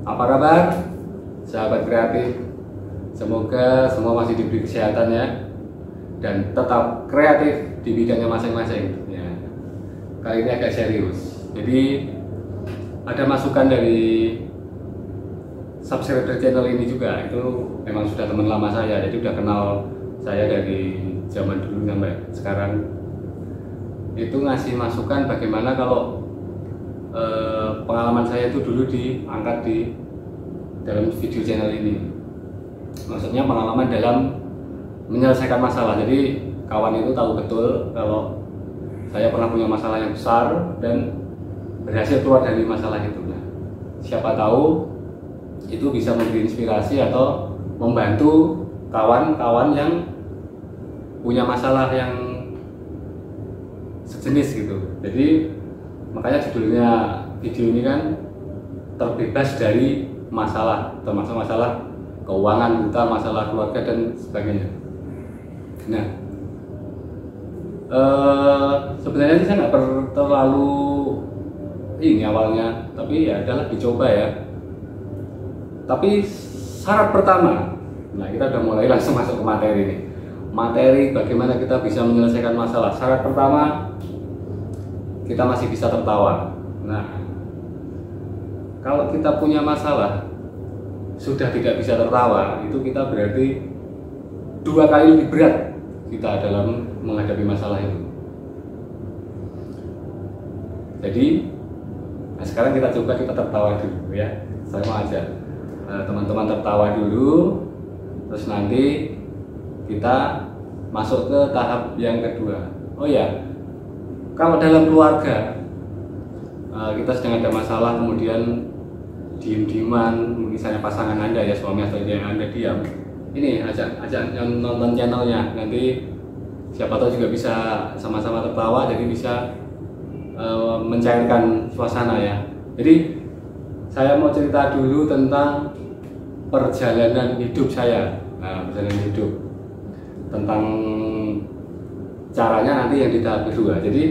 Apa kabar, sahabat kreatif? Semoga semua masih diberi kesehatan ya, dan tetap kreatif di bidangnya masing-masing. Ya. Kali ini agak serius. Jadi ada masukan dari subscriber channel ini juga, itu memang sudah teman lama saya, jadi udah kenal saya dari zaman dulu sampai sekarang. Itu ngasih masukan bagaimana kalau pengalaman saya itu dulu diangkat di dalam video channel ini. Maksudnya pengalaman dalam menyelesaikan masalah. Jadi kawan itu tahu betul kalau saya pernah punya masalah yang besar dan berhasil keluar dari masalah itu. Nah, siapa tahu itu bisa memberi inspirasi atau membantu kawan-kawan yang punya masalah yang sejenis gitu. Jadi makanya judulnya video ini kan terbebas dari masalah, termasuk masalah keuangan kita, masalah keluarga dan sebagainya. Nah, sebenarnya sih saya nggak terlalu ini awalnya, tapi ya adalah dicoba ya. Tapi syarat pertama, nah kita udah mulai langsung masuk ke materi nih. Materi bagaimana kita bisa menyelesaikan masalah. Syarat pertama, kita masih bisa tertawa. Nah, kalau kita punya masalah sudah tidak bisa tertawa, itu kita berarti 2 kali lebih berat kita dalam menghadapi masalah itu. Jadi nah sekarang kita coba kita tertawa dulu ya. Saya mau ajak teman-teman tertawa dulu, terus nanti kita masuk ke tahap yang kedua. Oh ya, kalau dalam keluarga kita sedang ada masalah, kemudian diem-dieman, misalnya pasangan Anda ya, suami atau istri yang Anda diam, ini ajak yang nonton channelnya, nanti siapa tahu juga bisa sama-sama tertawa, jadi bisa mencairkan suasana ya. Jadi saya mau cerita dulu tentang perjalanan hidup saya. Nah, perjalanan hidup tentang caranya nanti yang di tahap kedua. Jadi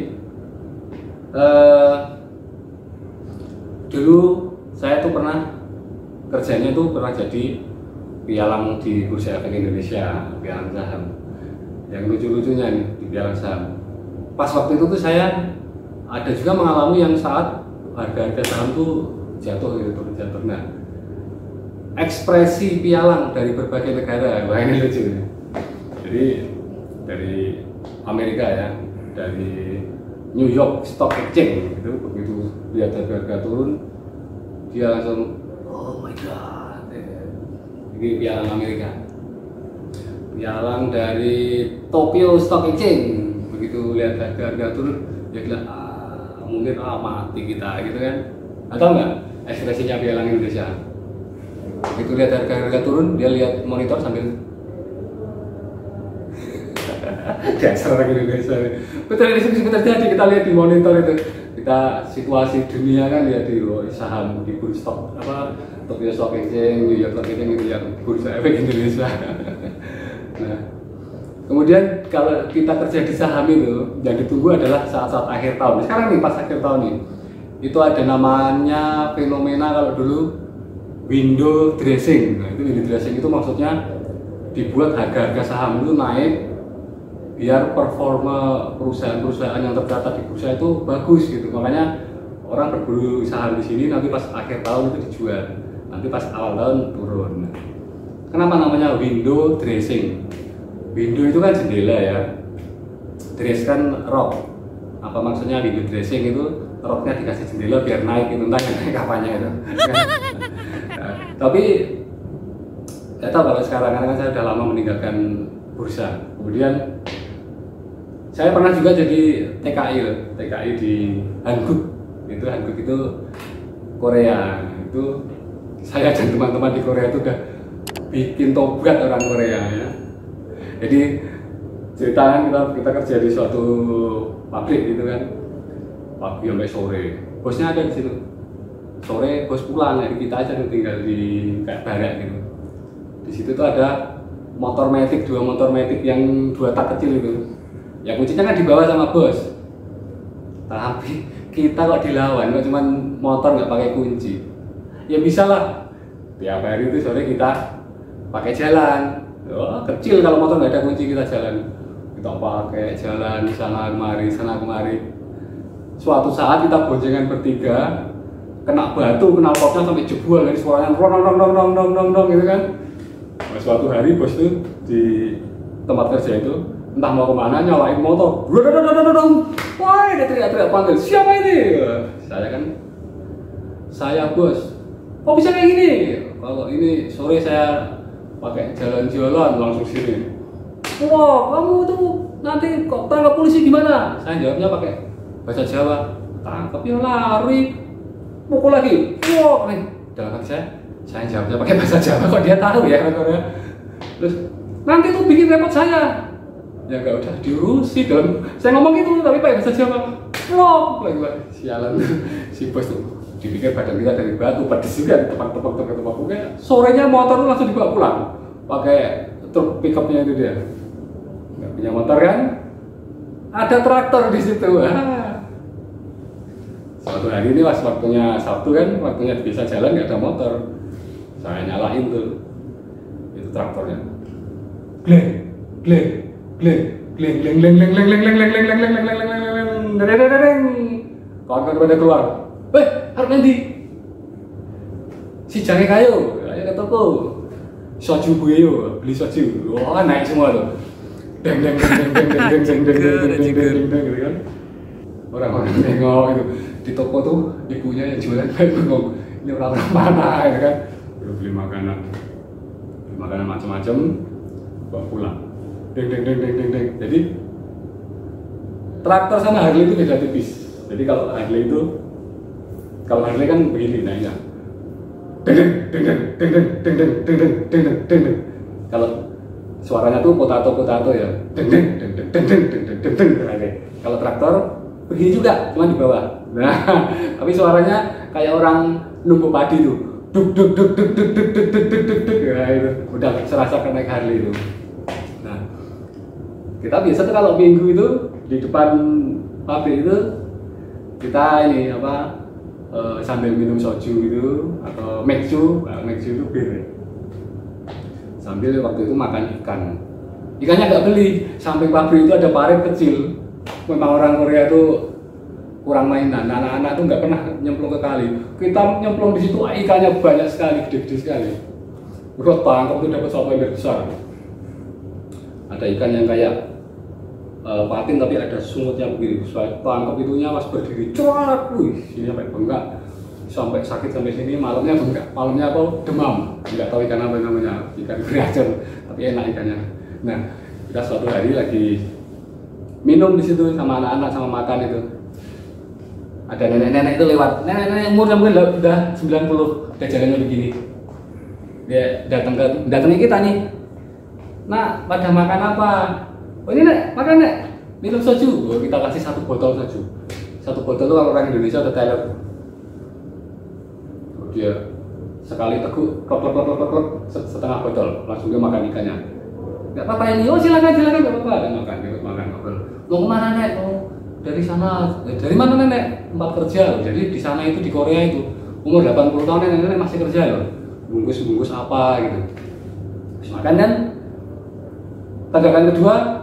dulu saya tuh pernah kerjanya tuh pernah jadi pialang di Bursa Efek Indonesia, pialang saham. Yang lucu-lucunya nih di pialang saham. Pas waktu itu tuh saya ada juga mengalami yang saat harga saham tuh jatuh gitu, jatuh. Nah, ekspresi pialang dari berbagai negara, wah ini lucu. Jadi dari Amerika ya, dari New York Stock Exchange itu, begitu lihat harga turun, dia langsung oh my god, ini pialang Amerika. Pialang dari Tokyo Stock Exchange, begitu lihat harga turun, dia bilang mungkin mati kita gitu kan. Atau enggak ekspresinya pialang Indonesia, begitu lihat harga turun, dia lihat monitor sambil dasar orang Indonesia. Betul, ini sebenarnya terjadi, kita lihat di monitor itu. Kita situasi dunia kan lihat di saham di bursa Tokyo Stock Exchange, New York Stock Exchange itu yang Bursa Efek Indonesia. Nah, kemudian kalau kita kerja di saham itu yang ditunggu adalah saat-saat akhir tahun. Sekarang nih pas akhir tahun nih, itu ada namanya fenomena kalau dulu window dressing. Nah, itu window dressing itu maksudnya dibuat harga-harga saham itu naik biar performa perusahaan-perusahaan yang tercatat di bursa itu bagus gitu. Makanya orang berburu saham di sini, nanti pas akhir tahun itu dijual, nanti pas awal tahun turun. Kenapa namanya window dressing? Window itu kan jendela ya, dress kan rok. Apa maksudnya window dressing itu? Roknya dikasih jendela biar naik itu, entah yang naik apanya itu. Nah, tapi nggak tahu kalau sekarang, karena kan saya udah lama meninggalkan bursa. Kemudian saya pernah juga jadi TKI di Hanguk. Hanguk itu Korea. Itu saya dan teman-teman di Korea itu udah bikin tobat orang Korea ya. Jadi ceritakan kita kerja di suatu pabrik gitu kan, pagi sampai sore. Bosnya ada di situ. Sore bos pulang, jadi kita aja tinggal di kayak barak gitu. Di situ tuh ada motor matic, 2 motor matic yang 2 tak kecil itu. Ya kuncinya kan dibawa sama bos. Tapi kita kok dilawan, kok cuman motor nggak pakai kunci. ya bisa lah. Tiap hari itu sore kita pakai jalan. Oh, kecil kalau motor nggak ada kunci kita jalan. Kita pakai jalan sana kemari. Suatu saat kita boncengan bertiga, kena batu, kena popnya sampai jebol, dari suaranya rong gitu kan. Nah, suatu hari bos tuh di tempat kerja itu entah mau kemana nyalain motor, wah dia teriak-teriak panggil, siapa ini? Saya bos. Kok bisa kayak gini? Kalau ini sore saya pakai jalan-jalan langsung sini. Wah, kamu tuh nanti kok tangkap polisi gimana? Saya jawabnya pakai bahasa Jawa. Tangkap ya lari. Pukul lagi. Wah, dalam hati saya jawabnya pakai bahasa Jawa. Kok dia tahu ya? Terus nanti tuh bikin repot saya. Ya nggak usah diurusi dong. Saya ngomong itu tapi pakai bahasa Jawa. Wah, sialan si bos tuh. Dipikir badan kita dari batu, pedes juga ditepuk-tepuk. Sorenya motor tuh langsung dibawa pulang. Pakai truk pickupnya itu dia. Nggak punya motor kan? Ada traktor di situ. Suatu hari ini pas waktunya Sabtu kan, waktunya bisa jalan nggak ada motor. Saya nyalain tuh, itu traktornya. Gleng. Kawan-kawan pada keluar. Harus nanti. Si jange kayu, ayo ke toko. Soju gue yo, beli soju. Wah, naik semua tuh. Deng gitu kan. Orang-orang nengok itu di toko tuh ibunya yang jualan kayak bengong. Ini orang-orang mana ya kan? Beli makanan macam-macam, bawa pulang. Deng. Jadi traktor sama Harley itu beda tipis. Jadi kalau Harley kan begini naiknya. Deng. Kalau suaranya tuh potato ya. Deng. Kalau traktor begini juga, cuma di bawah. Nah, tapi suaranya kayak orang numpuk padi tuh. Duk. Ya, itu udah serasa naik Harley itu. Nah, kita biasa tuh kalau minggu itu di depan pabrik itu kita ini sambil minum soju gitu atau mekju itu bir. Sambil waktu itu makan ikan. Ikannya nggak beli, samping pabrik itu ada parit kecil. Memang orang Korea itu kurang mainan, anak-anak tuh nggak pernah nyemplung ke kali. Kita nyemplung di situ, ikannya banyak sekali, gede-gede sekali. Udah tangkap tuh dapat sampai besar. Ada ikan yang kayak patin tapi ada sungutnya begini. Saya tangkap itunya pas berdiri, cuak, sini sampai bengkak, sampai sakit sampai sini. Malamnya bengkak, malamnya apa? Demam. Nggak tahu ikan apa namanya, ikan geracan, tapi enak ikannya. Nah, kita suatu hari lagi minum di situ sama anak-anak sama makan itu. Ada nenek-nenek itu lewat. Nenek-nenek umurnya mungkin udah 90, udah jalannya begini. Dia datangi kita nih. Nah, pada makan apa? Oh ini nek, makan nek. Minum soju. Oh, kita kasih 1 botol soju. 1 botol itu kalau orang Indonesia udah teler. Oh, dia sekali teguk, klok, setengah botol. Langsung dia makan ikannya. Gak apa-apa ini, oh silakan gak apa-apa. Dan makan. Mau kemana nek? Oh, dari sana. Dari mana nenek? Tempat kerja. Jadi di sana itu di Korea itu umur 80 tahun nenek masih kerja loh. Bungkus apa gitu. Terus makan kan? Tandakan kedua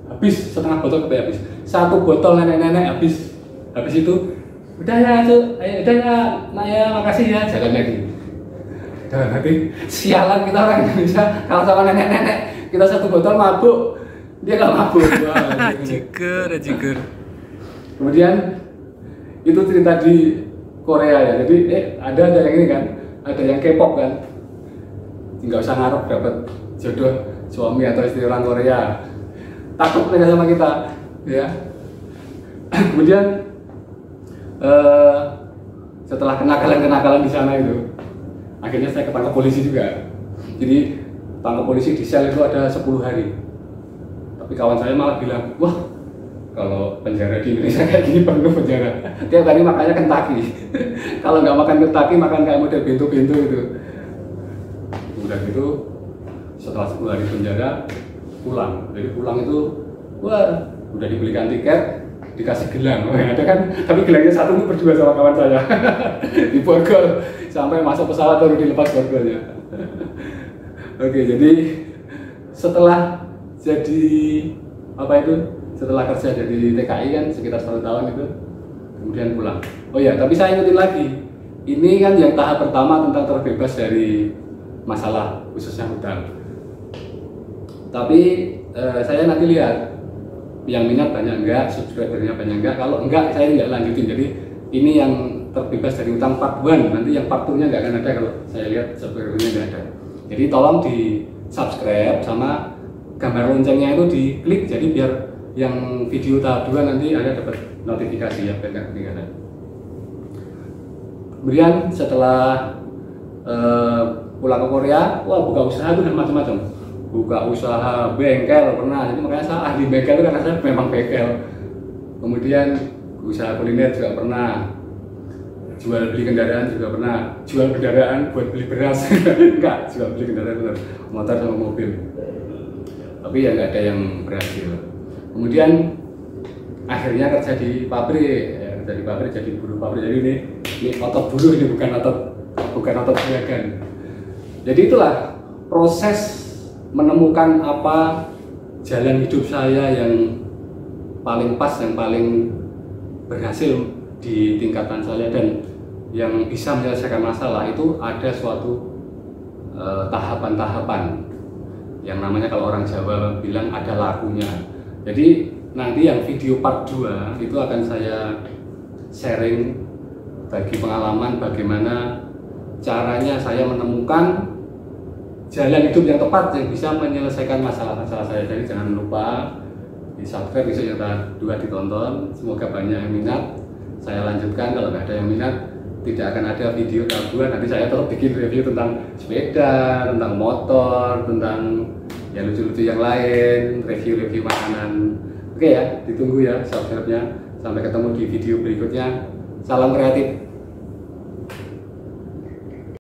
habis setengah botol habis. 1 botol nenek habis. Habis itu udah ya Cuk, udah ya nak ya makasih ya, jalan lagi. Dalam hati sialan kita orang Indonesia kalau sama nenek kita 1 botol mabuk, dia nggak mabuk. Jiger. Kemudian itu cerita di Korea ya. Jadi ada yang ini kan, ada yang K-pop kan, nggak usah ngarep dapat jodoh suami atau istri orang Korea, takut mereka sama kita ya. Kemudian setelah kenakalan di sana itu akhirnya saya ketangkap polisi juga. Jadi tangkap polisi di sel itu ada 10 hari. Tapi kawan saya malah bilang, wah kalau penjara di Indonesia kayak gini penuh penjara. Tiap hari makannya Kentucky. Kalau nggak makan Kentucky makan kayak model bento-bento itu. Udah gitu setelah 10 hari penjara pulang. Jadi pulang itu wah udah dibelikan tiket, dikasih gelang. Oh, ada kan, tapi gelangnya satu itu berdua sama kawan saya. Diborgol sampai masuk pesawat baru dilepas borgolnya. Oke, jadi setelah jadi apa itu? Setelah kerja jadi TKI kan sekitar 1 tahun itu, kemudian pulang. Oh ya, tapi saya ingetin lagi, ini kan yang tahap pertama tentang terbebas dari masalah khususnya hutang. Tapi saya nanti lihat yang minat banyak enggak, subscribernya banyak enggak. Kalau enggak, saya enggak lanjutin. Jadi ini yang terbebas dari hutang part 1, nanti yang part 2-nya enggak akan ada kalau saya lihat subscribernya enggak ada. Jadi tolong di subscribe sama gambar loncengnya itu diklik, jadi biar yang video tahap 2 nanti Anda dapat notifikasi ya, biar nggak ketinggalan. Kemudian setelah pulang ke Korea, wah buka usaha itu macam-macam. Buka usaha bengkel pernah, jadi makanya saya ahli bengkel itu karena saya memang bengkel. Kemudian usaha kuliner juga pernah, jual beli kendaraan juga pernah, jual kendaraan buat beli beras. Enggak, jual beli kendaraan bener, motor sama mobil. Tapi ya nggak ada yang berhasil. Kemudian akhirnya kerja di pabrik, ya, kerja di pabrik jadi buruh pabrik. Jadi ini otot buruh, ini bukan otot juragan. Jadi itulah proses menemukan apa jalan hidup saya yang paling pas, yang paling berhasil di tingkatan saya dan yang bisa menyelesaikan masalah. Itu ada suatu tahapan-tahapan yang namanya kalau orang Jawa bilang ada lakunya. Jadi nanti yang video part 2 itu akan saya sharing bagi pengalaman bagaimana caranya saya menemukan jalan hidup yang tepat yang bisa menyelesaikan masalah-masalah saya. Jadi jangan lupa di subscribe, besok yang tahap 2 ditonton. Semoga banyak yang minat. Saya lanjutkan, kalau nggak ada yang minat tidak akan ada video tahap 2. Nanti saya tetap bikin review tentang sepeda, tentang motor, tentang ya lucu-lucu yang lain, review-review makanan. Oke ya, ditunggu ya subscribe-nya. Sampai ketemu di video berikutnya. Salam kreatif.